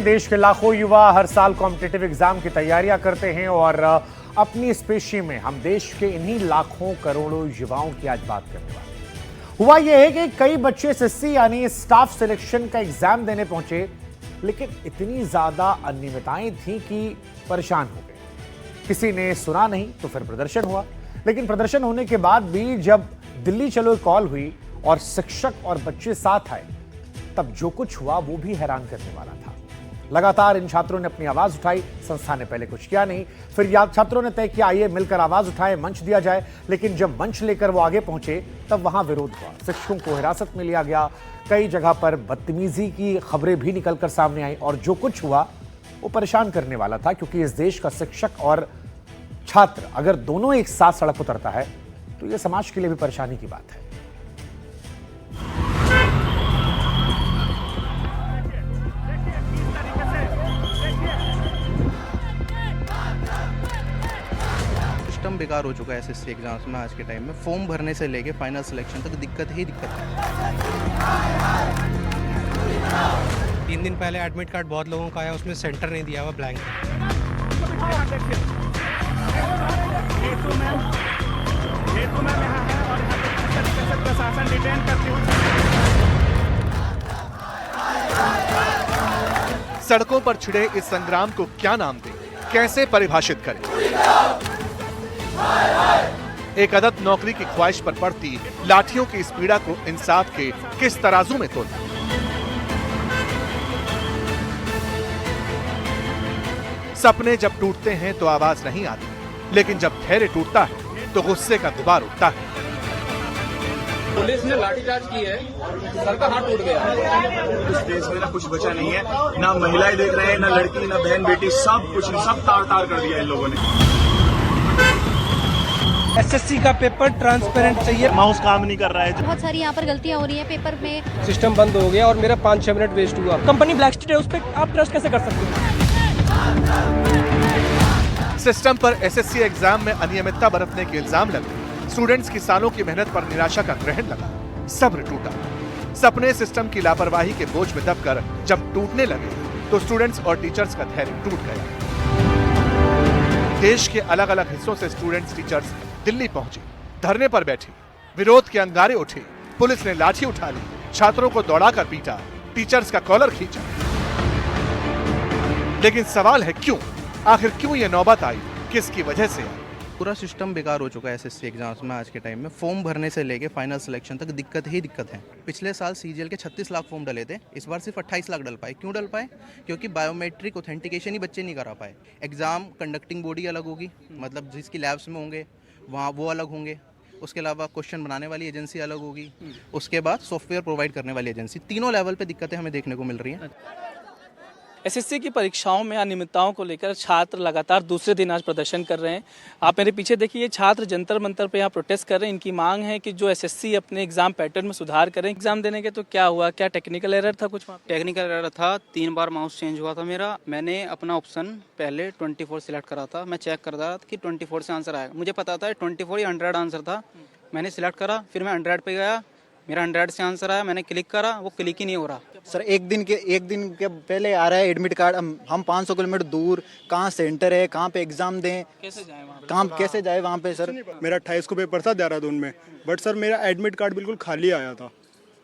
देश के लाखों युवा हर साल कॉम्पिटिटिव एग्जाम की तैयारियां करते हैं और अपनी इस पेशी में हम देश के इन्हीं लाखों करोड़ों युवाओं की आज बात करने वाले हैं। हुआ यह है कि कई बच्चे एसएससी यानी स्टाफ सिलेक्शन का एग्जाम देने पहुंचे, लेकिन इतनी ज्यादा अनियमितताएं थी कि परेशान हो गए। किसी ने सुना नहीं तो फिर प्रदर्शन हुआ, लेकिन प्रदर्शन होने के बाद भी जब दिल्ली चलो कॉल हुई और शिक्षक और बच्चे साथ आए, तब जो कुछ हुआ वो भी हैरान करने वाला था। लगातार इन छात्रों ने अपनी आवाज उठाई। संस्था ने पहले कुछ किया नहीं, फिर छात्रों ने तय किया आइए मिलकर आवाज उठाएं, मंच दिया जाए। लेकिन जब मंच लेकर वो आगे पहुंचे तब वहां विरोध हुआ। शिक्षकों को हिरासत में लिया गया, कई जगह पर बदतमीजी की खबरें भी निकलकर सामने आई और जो कुछ हुआ वो परेशान करने वाला था, क्योंकि इस देश का शिक्षक और छात्र अगर दोनों एक साथ सड़क उतरता है तो यह समाज के लिए भी परेशानी की बात है। सिस्टम बेकार हो चुका है एसएससी एग्जाम्स में आज के टाइम में। फॉर्म भरने से लेके फाइनल सिलेक्शन तक दिक्कत ही दिक्कत है। 3 दिन पहले एडमिट कार्ड बहुत लोगों का आया, उसमें सेंटर नहीं दिया हुआ, ब्लैंक। सड़कों पर छिड़े इस संग्राम को क्या नाम दें, कैसे परिभाषित करें? एक अदद नौकरी की ख्वाहिश पर पड़ती लाठियों की इस पीड़ा को इंसाफ के किस तराजू में तोलना? सपने जब टूटते हैं तो आवाज नहीं आती, लेकिन जब धैर्य टूटता है तो गुस्से का गुबार उठता है। पुलिस ने लाठीचार्ज की है, सर का हाथ टूट गया है। इस देश में ना कुछ बचा नहीं है, ना महिलाएं देख रहे हैं, ना लड़की, ना बहन बेटी, सब कुछ सब तार तार कर दिया इन लोगों ने। एसएससी का पेपर ट्रांसपेरेंट चाहिए। माउस काम नहीं कर रहा है। बहुत सारी यहाँ पर गलतियाँ हो रही हैं पेपर में। सिस्टम बंद हो गया और मेरा 5-6 मिनट वेस्ट हुआ। कंपनी ब्लैकलिस्टेड है, उस पर आप ट्रस्ट कैसे कर सकते हो? सिस्टम पर एसएससी एग्जाम में अनियमितता बरतने के इल्जाम लगे। स्टूडेंट्स की सालों की मेहनत पर निराशा का ग्रहण लगा। सब्र टूटा। सपने सिस्टम की लापरवाही के बोझ में दबकर जब टूटने लगे तो स्टूडेंट्स और टीचर्स का धैर्य टूट गया। देश के अलग अलग हिस्सों से स्टूडेंट्स टीचर्स दिल्ली पहुंचे, धरने पर बैठी, विरोध के अंगारे उठे। पुलिस ने लाठी उठा ली, छात्रों को दौड़ाकर पीटा, टीचर्स का कॉलर खींचा। लेकिन सवाल है क्यों? आखिर क्यों ये नौबत आई, किसकी वजह से? पूरा सिस्टम बेकार हो चुका है एसएससी एग्जाम्स में आज के टाइम में। फॉर्म भरने से लेके फाइनल सिलेक्शन तक दिक्कत ही दिक्कत है। पिछले साल सीजीएल के 36 लाख फॉर्म डले थे, इस बार सिर्फ 28 लाख डल पाए। क्यों डल पाए? क्योंकि बायोमेट्रिक ऑथेंटिकेशन ही बच्चे नहीं करा पाए। एग्जाम कंडक्टिंग बॉडी अलग होगी, मतलब जिसकी लैब्स में होंगे वहाँ वो अलग होंगे। उसके अलावा क्वेश्चन बनाने वाली एजेंसी अलग होगी। उसके बाद सॉफ्टवेयर प्रोवाइड करने वाली एजेंसी। तीनों लेवल पे दिक्कतें हमें देखने को मिल रही हैं। एसएससी की परीक्षाओं में अनियमितताओं को लेकर छात्र लगातार दूसरे दिन आज प्रदर्शन कर रहे हैं। आप मेरे पीछे देखिए, छात्र जंतर मंतर पे यहाँ प्रोटेस्ट कर रहे हैं। इनकी मांग है कि जो एसएससी अपने एग्जाम पैटर्न में सुधार करें। एग्जाम देने के तो क्या हुआ, क्या टेक्निकल एरर था? कुछ टेक्निकल एरर था, 3 बार माउस चेंज हुआ था मेरा। मैंने अपना ऑप्शन पहले 24 सिलेक्ट करा था। मैं चेक कर रहा था कि 24 से आंसर आएगा। मुझे पता था 24 या 100 आंसर था। मैंने सिलेक्ट करा, फिर मैं 100 पे गया, मेरा 100 से आंसर आया। मैंने क्लिक करा, वो क्लिक ही नहीं हो रहा। सर एक दिन के पहले आ रहा है एडमिट कार्ड। हम 500 किलोमीटर दूर, कहाँ सेंटर है, कहाँ पे एग्जाम दें, कैसे जाए वहाँ? काम कैसे जाए वहाँ पे? सर मेरा 28 को पेपर था देहरादून में, बट सर मेरा एडमिट कार्ड बिल्कुल खाली आया था।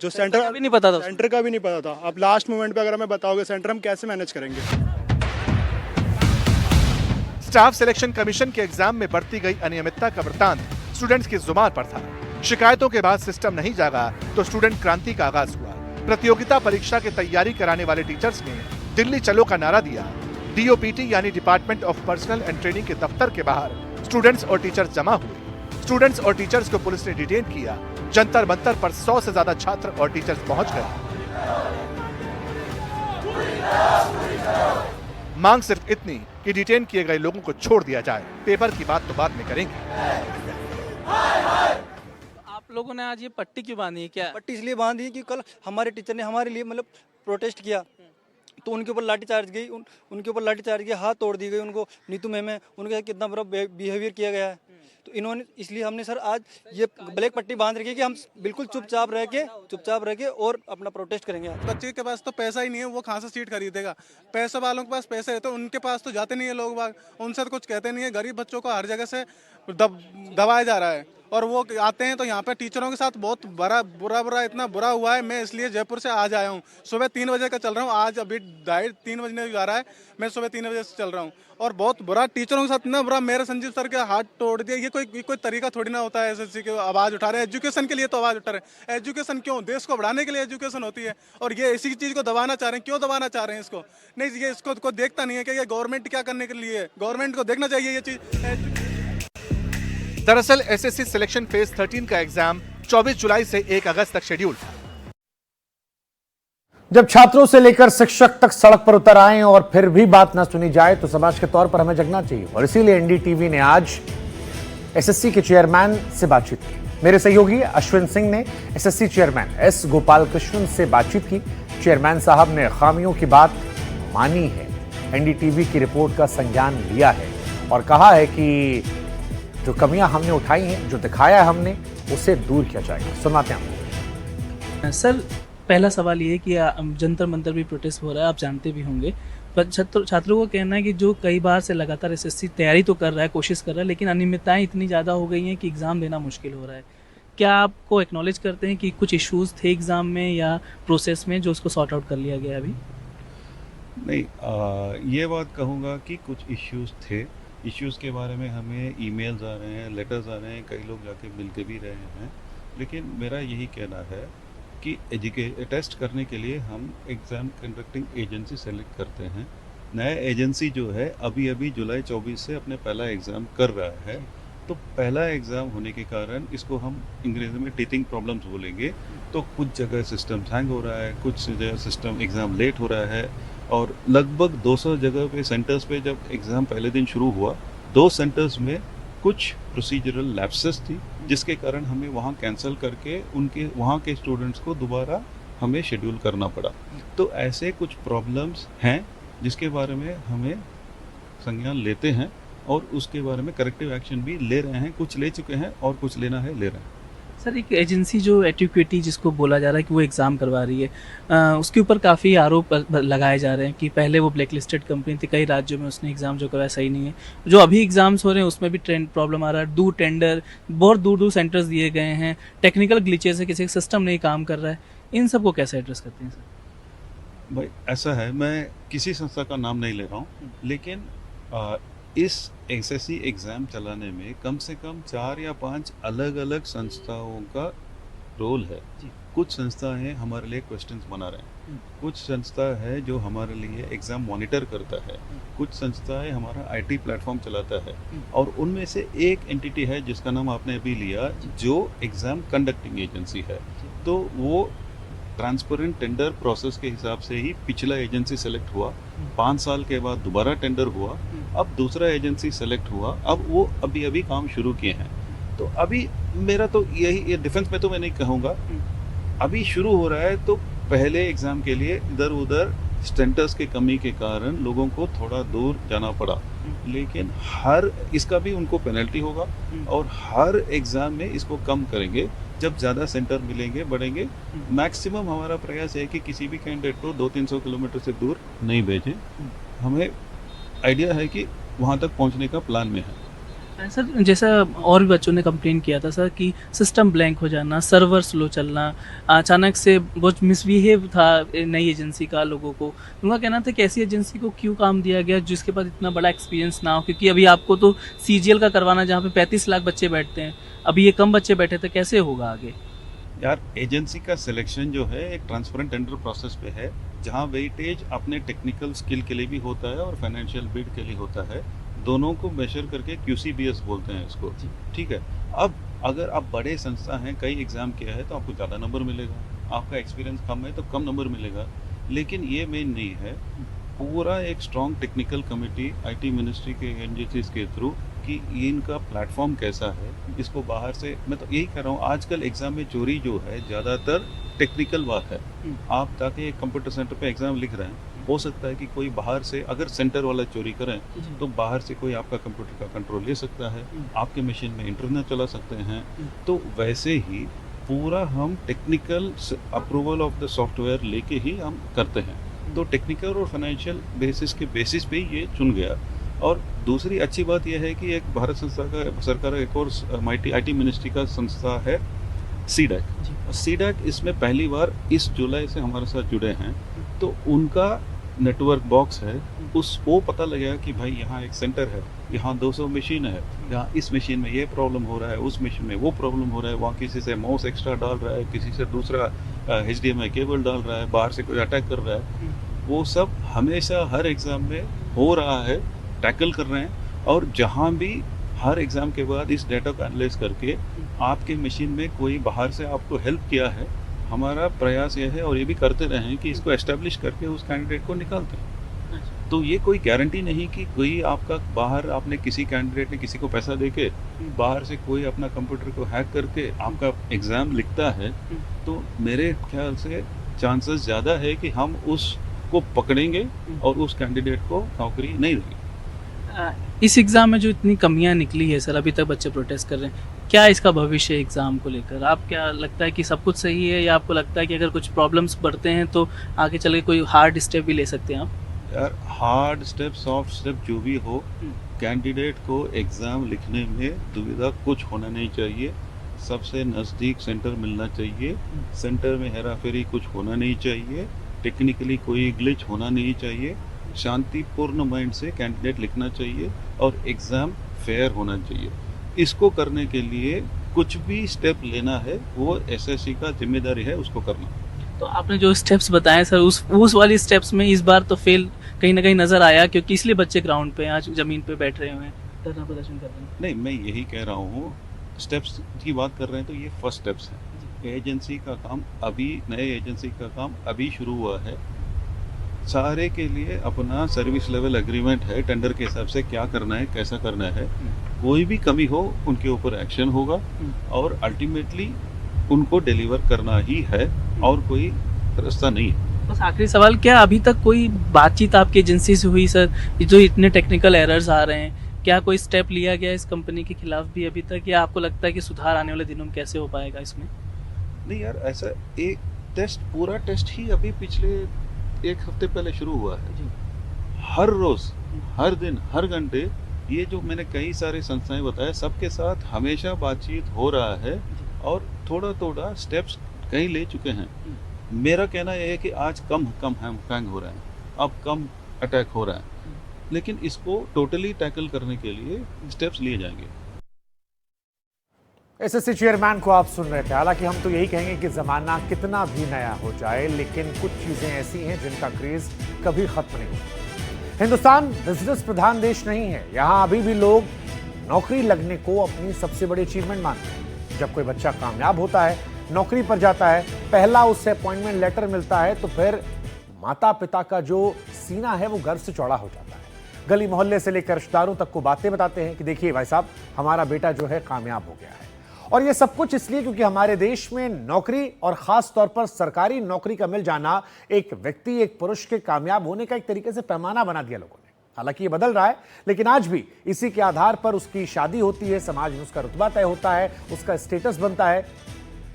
जो सेंटर का भी नहीं पता था। सेंटर का भी नहीं पता था। अब लास्ट मोमेंट पे अगर हमें बताओगे सेंटर, हम कैसे मैनेज करेंगे? स्टाफ सिलेक्शन कमीशन के एग्जाम में बरती गई अनियमितता का वृत्तांत स्टूडेंट्स की जुबान पर था। शिकायतों के बाद सिस्टम नहीं जागा तो स्टूडेंट क्रांति का आगाज हुआ। प्रतियोगिता परीक्षा की तैयारी कराने वाले टीचर्स ने दिल्ली चलो का नारा दिया। डीओपीटी यानी department of personal and training के दफ्तर के बाहर स्टूडेंट्स और टीचर्स जमा हुए। स्टूडेंट्स और टीचर्स को पुलिस ने डिटेन किया। जंतर मंतर पर 100 से ज्यादा छात्र और टीचर्स पहुंच गए। मांग सिर्फ इतनी कि डिटेन किए गए लोगों को छोड़ दिया जाए। पेपर की बात तो बाद में करेंगे। आप लोगों ने आज ये पट्टी क्यों बांधी है? क्या पट्टी इसलिए बांधी कि कल हमारे टीचर ने हमारे लिए मतलब प्रोटेस्ट किया तो उनके ऊपर लाठीचार्ज गई, उनके ऊपर लाठीचार्ज गई, हाथ तोड़ दी गई उनको, नीतू मैम है, उनके साथ कितना बुरा बिहेवियर किया गया है। तो इन्होंने, इसलिए हमने सर आज ये ब्लैक पट्टी बांध रखी है कि हम बिल्कुल चुपचाप रह के और अपना प्रोटेस्ट करेंगे। बच्चे के पास तो पैसा ही नहीं है, वो कहाँ से सीट खरीदेगा? पैसे वालों के पास पैसे है तो उनके पास तो जाते नहीं है लोग बाग, उनसे तो कुछ कहते नहीं है। गरीब बच्चों को हर जगह से दबाया जा रहा है और वो आते हैं तो यहाँ पे टीचरों के साथ बहुत बुरा इतना बुरा हुआ है। मैं इसलिए जयपुर से आज आया हूँ, सुबह 3 बजे का चल रहा हूँ, आज अभी 2:30-3 बजने जा रहा है, मैं सुबह 3 बजे से चल रहा हूँ और बहुत बुरा टीचरों के साथ इतना बुरा, मेरे संजीव सर के हाथ तोड़ दिया। ये कोई तरीका थोड़ी ना होता है। एसएससी के आवाज़ उठा रहे हैं, एजुकेशन के लिए तो आवाज़ उठा रहे हैं। एजुकेशन क्यों? देश को बढ़ाने के लिए एजुकेशन होती है और ये इसी चीज़ को दबाना चाह रहे हैं। क्यों दबाना चाह रहे हैं इसको? नहीं, ये इसको देखता नहीं है कि ये गवर्नमेंट क्या करने के लिए है। गवर्नमेंट को देखना चाहिए ये चीज़। दरअसल एसएससी सिलेक्शन फेज 13 का एग्जाम 24 जुलाई से 1 अगस्त तक शेड्यूल था। जब छात्रों से लेकर शिक्षक तक सड़क पर उतर आए और फिर भी बात ना सुनी जाए तो समाज के तौर पर हमें जगना चाहिए और इसीलिए एनडीटीवी ने आज एसएससी के चेयरमैन से बातचीत की। मेरे सहयोगी अश्विन सिंह ने एसएससी चेयरमैन एस गोपालकृष्णन से बातचीत की। चेयरमैन साहब ने खामियों की बात मानी है, एनडीटीवी की रिपोर्ट का संज्ञान लिया है और कहा है कि जो कमियां हमने उठाई हैं, जो दिखाया है हमने, उसे दूर किया जाएगा। सुनाते हैं सर। पहला सवाल ये है कि जंतर मंतर भी प्रोटेस्ट हो रहा है, आप जानते भी होंगे, पर छात्रों को कहना है कि जो कई बार से लगातार एसएससी तैयारी तो कर रहा है, कोशिश कर रहा है, लेकिन अनियमितताएं इतनी ज़्यादा हो गई हैं कि एग्ज़ाम देना मुश्किल हो रहा है। क्या आपको एक्नॉलेज करते हैं कि कुछ इश्यूज़ थे एग्ज़ाम में या प्रोसेस में जो उसको सॉर्ट आउट कर लिया गया अभी? नहीं, ये बात कहूँगा कि कुछ इश्यूज़ थे। इश्यूज़ के बारे में हमें ईमेल्स आ रहे हैं, लेटर्स आ रहे हैं, कई लोग जाके मिल के भी रहे हैं, लेकिन मेरा यही कहना है कि टेस्ट करने के लिए हम एग्ज़ाम कंडक्टिंग एजेंसी सेलेक्ट करते हैं। नया एजेंसी जो है अभी जुलाई 24 से अपने पहला एग्ज़ाम कर रहा है, तो पहला एग्ज़ाम होने के कारण इसको हम अंग्रेज़ी में टीचिंग प्रॉब्लम्स बोलेंगे। तो कुछ जगह सिस्टम हैंग हो रहा है, कुछ जगह सिस्टम एग्ज़ाम लेट हो रहा है और लगभग 200 जगह पे सेंटर्स पे जब एग्ज़ाम पहले दिन शुरू हुआ, 2 सेंटर्स में कुछ प्रोसीजरल लैप्सेस थी जिसके कारण हमें वहाँ कैंसिल करके उनके वहाँ के स्टूडेंट्स को दोबारा हमें शेड्यूल करना पड़ा। तो ऐसे कुछ प्रॉब्लम्स हैं जिसके बारे में हमें संज्ञान लेते हैं और उसके बारे में करेक्टिव एक्शन भी ले रहे हैं। कुछ ले चुके हैं और कुछ लेना है, ले रहे हैं। सर, एक एजेंसी जो एटिक्विटी जिसको बोला जा रहा है कि वो एग्ज़ाम करवा रही है, उसके ऊपर काफ़ी आरोप लगाए जा रहे हैं कि पहले वो ब्लैक लिस्टेड कंपनी थी, कई राज्यों में उसने एग्ज़ाम जो करवाया सही नहीं है। जो अभी एग्ज़ाम्स हो रहे हैं उसमें भी प्रॉब्लम आ रहा है, बहुत दूर सेंटर्स दिए गए हैं, टेक्निकल ग्लिचेस है, किसी का सिस्टम नहीं काम कर रहा है। इन सब को कैसे एड्रेस करते हैं सर? भाई ऐसा है, मैं किसी संस्था का नाम नहीं ले रहा हूँ, लेकिन इस एसएससी एग्ज़ाम चलाने में कम से कम 4 या 5 अलग अलग संस्थाओं का रोल है। कुछ संस्थाएं हमारे लिए क्वेश्चंस बना रहे हैं, कुछ संस्था है जो हमारे लिए एग्ज़ाम मॉनिटर करता है, कुछ संस्थाएं हमारा आईटी प्लेटफॉर्म चलाता है और उनमें से एक एंटिटी है जिसका नाम आपने अभी लिया, जो एग्ज़ाम कंडक्टिंग एजेंसी है। तो वो ट्रांसपेरेंट टेंडर प्रोसेस के हिसाब से ही पिछला एजेंसी सेलेक्ट हुआ, 5 साल के बाद दोबारा टेंडर हुआ, अब दूसरा एजेंसी सेलेक्ट हुआ, अब वो अभी काम शुरू किए हैं। तो अभी मेरा तो यही डिफेंस में तो मैं नहीं कहूँगा, अभी शुरू हो रहा है, तो पहले एग्ज़ाम के लिए इधर उधर स्टेंटर्स की कमी के कारण लोगों को थोड़ा दूर जाना पड़ा, लेकिन हर इसका भी उनको पेनल्टी होगा और हर एग्ज़ाम में इसको कम करेंगे जब ज़्यादा सेंटर मिलेंगे, बढ़ेंगे। मैक्सिमम हमारा प्रयास है कि किसी भी कैंडिडेट को 200-300 किलोमीटर से दूर नहीं भेजें। हमें आइडिया है कि वहाँ तक पहुँचने का प्लान में है। सर, जैसा और भी बच्चों ने कंप्लेन किया था सर कि सिस्टम ब्लैंक हो जाना, सर्वर स्लो चलना, अचानक से बहुत मिसबिहेव था नई एजेंसी का लोगों को। उनका कहना था कि ऐसी एजेंसी को क्यों काम दिया गया जिसके पास इतना बड़ा एक्सपीरियंस ना हो, क्योंकि अभी आपको तो सीजीएल का करवाना जहाँ पे 35 लाख बच्चे बैठते हैं, अभी ये कम बच्चे बैठे थे, कैसे होगा आगे? यार, एजेंसी का सिलेक्शन जो है एक ट्रांसपेरेंट टेंडर प्रोसेस पे है, जहाँ वेटेज अपने टेक्निकल स्किल के लिए भी होता है और फाइनेंशियल बिड के लिए होता है। दोनों को मेजर करके QCBS बोलते हैं इसको, ठीक है। अब अगर आप बड़े संस्था हैं, कई एग्ज़ाम किया है, तो आपको ज़्यादा नंबर मिलेगा, आपका एक्सपीरियंस कम है तो कम नंबर मिलेगा, लेकिन ये मेन नहीं है। पूरा एक strong technical committee IT ministry के एजेंसीज के थ्रू कि इनका प्लेटफॉर्म कैसा है, इसको बाहर से, मैं तो यही कह रहा हूँ, आजकल एग्ज़ाम में चोरी जो है ज़्यादातर टेक्निकल बात है। आप जाके एक कंप्यूटर सेंटर पे एग्ज़ाम लिख रहे हैं, हो सकता है कि कोई बाहर से अगर सेंटर वाला चोरी करें तो बाहर से कोई आपका कंप्यूटर का कंट्रोल ले सकता है, आपके मशीन में इंटरनेट चला सकते हैं। तो वैसे ही पूरा हम technical approval of the software लेके ही हम करते हैं। तो टेक्निकल और फाइनेंशियल बेसिस पे ये चुन गया। और दूसरी अच्छी बात यह है कि एक भारत संस्था का सरकार का एक और IT मिनिस्ट्री का संस्था है सीडैक इसमें पहली बार इस जुलाई से हमारे साथ जुड़े हैं। तो उनका नेटवर्क बॉक्स है, वो पता लगेगा कि भाई यहाँ एक सेंटर है, यहाँ 200 मशीन है, यहाँ इस मशीन में ये प्रॉब्लम हो रहा है, उस मशीन में वो प्रॉब्लम हो रहा है, वहाँ किसी से माउस एक्स्ट्रा डाल रहा है, किसी से दूसरा HDMI केबल डाल रहा है, बाहर से कोई अटैक कर रहा है। वो सब हमेशा हर एग्ज़ाम में हो रहा है, टैकल कर रहे हैं। और जहाँ भी हर एग्ज़ाम के बाद इस डेटा को एनालाइज करके आपके मशीन में कोई बाहर से आपको हेल्प किया है, हमारा प्रयास ये है और ये भी करते रहे हैं कि इसको एस्टेब्लिश करके उस कैंडिडेट को निकालते हैं। तो ये कोई गारंटी नहीं कि कोई आपका बाहर आपने किसी कैंडिडेट ने किसी को पैसा देके बाहर से कोई अपना कंप्यूटर को हैक करके आपका एग्ज़ाम लिखता है। तो मेरे ख्याल से चांसेस ज़्यादा है कि हम उसको पकड़ेंगे और उस कैंडिडेट को नौकरी नहीं देंगे। इस एग्ज़ाम में जो इतनी कमियां निकली है सर, अभी तक बच्चे प्रोटेस्ट कर रहे हैं, क्या इसका भविष्य है एग्ज़ाम को लेकर? आप क्या लगता है कि सब कुछ सही है, या आपको लगता है कि अगर कुछ प्रॉब्लम्स बढ़ते हैं तो आगे चल के कोई हार्ड स्टेप भी ले सकते हैं आप? यार हार्ड स्टेप सॉफ्ट स्टेप जो भी हो, कैंडिडेट को एग्ज़ाम लिखने में दुविधा कुछ होना नहीं चाहिए। सबसे नज़दीक सेंटर मिलना चाहिए, सेंटर में हेराफेरी कुछ होना नहीं चाहिए, टेक्निकली कोई ग्लिच होना नहीं चाहिए, शांतिपूर्ण माइंड से कैंडिडेट लिखना चाहिए और एग्ज़ाम फेयर होना चाहिए। इसको करने के लिए कुछ भी स्टेप लेना है वो SSC का जिम्मेदारी है उसको करना। तो आपने जो स्टेप्स बताए सर, उस वाली स्टेप्स में इस बार तो फेल कहीं ना कहीं नज़र आया, क्योंकि इसलिए बच्चे ग्राउंड पे आज ज़मीन पे बैठ रहे हुए हैं, धरना प्रदर्शन कर रहे हैं। नहीं, मैं यही कह रहा हूँ, स्टेप्स की बात कर रहे हैं तो ये फर्स्ट स्टेप्स हैं। एजेंसी का काम अभी, नए एजेंसी का काम अभी शुरू हुआ है। सारे के लिए अपना सर्विस लेवल एग्रीमेंट है, टेंडर के हिसाब से क्या करना है, कैसा करना है। कोई भी कमी हो उनके ऊपर एक्शन होगा और अल्टीमेटली उनको डिलीवर करना ही है और कोई रास्ता नहीं है। बस आखिरी सवाल, क्या अभी तक कोई बातचीत आपकी एजेंसी से हुई सर? जो इतने टेक्निकल एरर्स आ रहे हैं, क्या कोई स्टेप लिया गया इस कंपनी के खिलाफ भी अभी तक, या आपको लगता है कि सुधार आने वाले दिनों में कैसे हो पाएगा इसमें? नहीं यार, ऐसा एक पूरा टेस्ट ही अभी पिछले एक हफ्ते पहले शुरू हुआ है। हर रोज, हर दिन, हर घंटे, ये जो मैंने कई सारे संस्थाएं बताए, सबके साथ हमेशा बातचीत हो रहा है और थोड़ा थोड़ा स्टेप्स कहीं ले चुके हैं। मेरा कहना यह है कि आज कम हैंग हो रहा है, अब कम अटैक हो रहा है, लेकिन इसको टोटली टैकल करने के लिए स्टेप्स लिए जाएंगे। SSC चेयरमैन को आप सुन रहे थे। हालांकि हम तो यही कहेंगे कि ज़माना कितना भी नया हो जाए, लेकिन कुछ चीज़ें ऐसी हैं जिनका क्रेज़ कभी ख़त्म नहीं होता। हिंदुस्तान बिजनेस प्रधान देश नहीं है। यहाँ अभी भी लोग नौकरी लगने को अपनी सबसे बड़ी अचीवमेंट मानते हैं। जब कोई बच्चा कामयाब होता है, नौकरी पर जाता है, पहला उससे अपॉइंटमेंट लेटर मिलता है, तो फिर माता पिता का जो सीना है वो गर्व से चौड़ा हो जाता है। गली मोहल्ले से लेकर रिश्तेदारों तक को बातें बताते हैं कि देखिए भाई साहब, हमारा बेटा जो है कामयाब हो गया है। और ये सब कुछ इसलिए क्योंकि हमारे देश में नौकरी और खास तौर पर सरकारी नौकरी का मिल जाना एक व्यक्ति, एक पुरुष के कामयाब होने का एक तरीके से पैमाना बना दिया लोगों ने। हालांकि ये बदल रहा है, लेकिन आज भी इसी के आधार पर उसकी शादी होती है, समाज में उसका रुतबा तय होता है, उसका स्टेटस बनता है।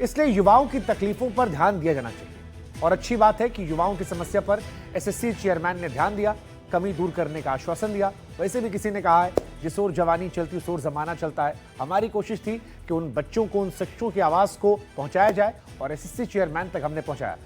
इसलिए युवाओं की तकलीफों पर ध्यान दिया जाना चाहिए। और अच्छी बात है कि युवाओं की समस्या पर SSC चेयरमैन ने ध्यान दिया, कमी दूर करने का आश्वासन दिया। वैसे भी किसी ने कहा है, जिस ओर जवानी चलती उस ओर जमाना चलता है। हमारी कोशिश थी कि उन बच्चों को, उन शख्सों की आवाज़ को पहुंचाया जाए और SSC चेयरमैन तक हमने पहुंचाया।